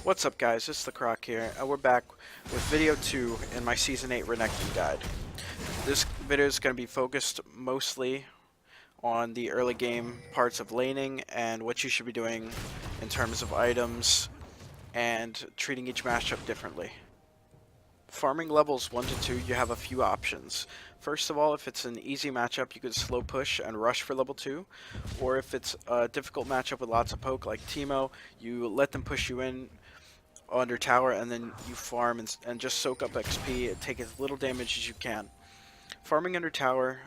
What's up guys, it's the Croc here, and we're back with video 2 in my Season 8 Renekton guide. This video is going to be focused mostly on the early game parts of laning and what you should be doing in terms of items and treating each matchup differently. Farming levels 1 to 2, you have a few options. First of all, if it's an easy matchup, you could slow push and rush for level 2. Or if it's a difficult matchup with lots of poke like Teemo, you let them push you in under tower and then you farm and just soak up XP and take as little damage as you can. Farming under tower,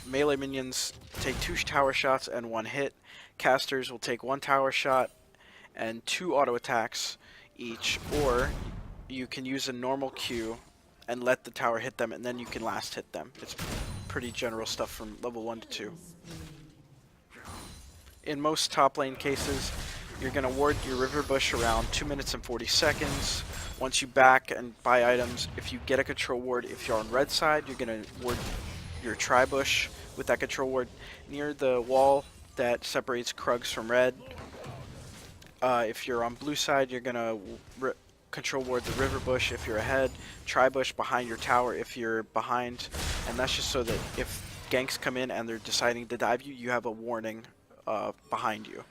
melee minions take 2 tower shots and 1 hit. Casters will take 1 tower shot and 2 auto attacks each, or you can use a normal Q and let the tower hit them and then you can last hit them. It's pretty general stuff from level 1 to 2. In most top lane cases, you're going to ward your river bush around 2 minutes and 40 seconds. Once you back and buy items, if you get a control ward, if you're on red side, you're going to ward your tri-bush with that control ward near the wall that separates Krugs from red. If you're on blue side, you're going to control ward the river bush if you're ahead, tri-bush behind your tower if you're behind, and that's just so that if ganks come in and they're deciding to dive you, you have a warning behind you.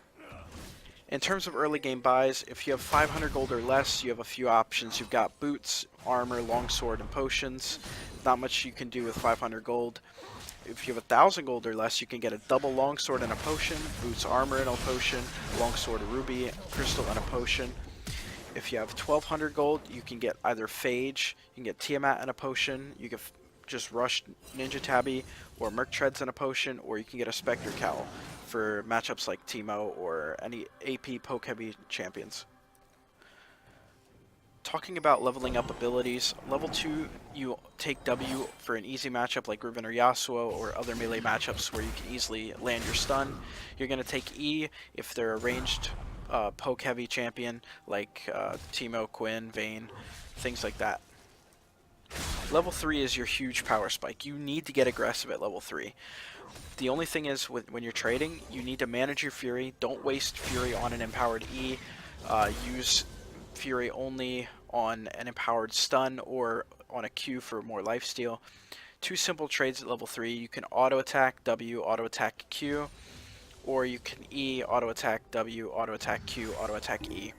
In terms of early game buys, if you have 500 gold or less, you have a few options. You've got boots, armor, longsword, and potions. Not much you can do with 500 gold. If you have 1,000 gold or less, you can get a double longsword and a potion, boots, armor, and a potion, longsword, a ruby, crystal, and a potion. If you have 1,200 gold, you can get either Phage, you can get Tiamat and a potion, you can just rush Ninja Tabby or Merc Treads and a potion, or you can get a Spectre Cowl for matchups like Teemo or any AP poke heavy champions. Talking about leveling up abilities, level 2 you take W for an easy matchup like Riven or Yasuo or other melee matchups where you can easily land your stun. You're going to take E if they're a ranged poke heavy champion like Teemo, Quinn, Vayne, things like that. Level 3 is your huge power spike. You need to get aggressive at level 3. The only thing is when you're trading, you need to manage your Fury. Don't waste Fury on an empowered E. Use Fury only on an empowered stun or on a Q for more lifesteal. 2 simple trades at level 3. You can auto attack W, auto attack Q, or you can E, auto attack W, auto attack Q, auto attack E.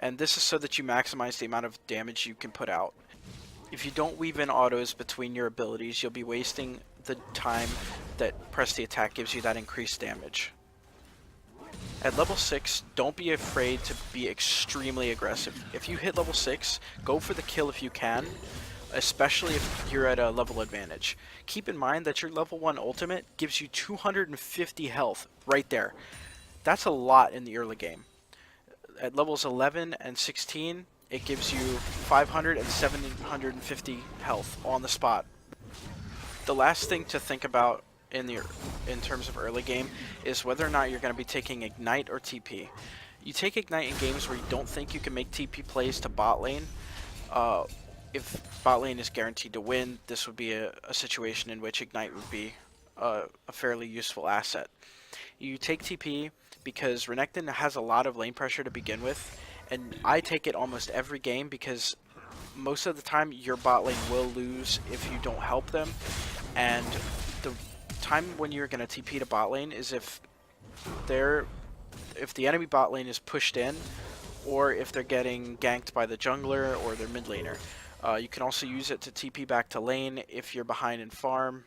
And this is so that you maximize the amount of damage you can put out. If you don't weave in autos between your abilities, you'll be wasting the time that press the attack gives you that increased damage. At level 6, don't be afraid to be extremely aggressive. If you hit level 6, go for the kill if you can, especially if you're at a level advantage. Keep in mind that your level 1 ultimate gives you 250 health right there. That's a lot in the early game. At levels 11 and 16, it gives you 500 and 750 health on the spot. The last thing to think about in terms of early game is whether or not you're going to be taking Ignite or TP. You take Ignite in games where you don't think you can make TP plays to bot lane. If bot lane is guaranteed to win, this would be a situation in which Ignite would be a fairly useful asset. You take TP because Renekton has a lot of lane pressure to begin with, and I take it almost every game because most of the time your bot lane will lose if you don't help them, and the time when you're going to TP to bot lane is if the enemy bot lane is pushed in, or if they're getting ganked by the jungler or their mid laner. You can also use it to TP back to lane if you're behind in farm,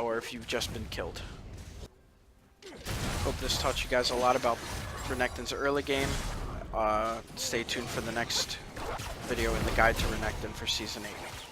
or if you've just been killed. Hope this taught you guys a lot about Renekton's early game. Stay tuned for the next video in the guide to Renekton for Season 8.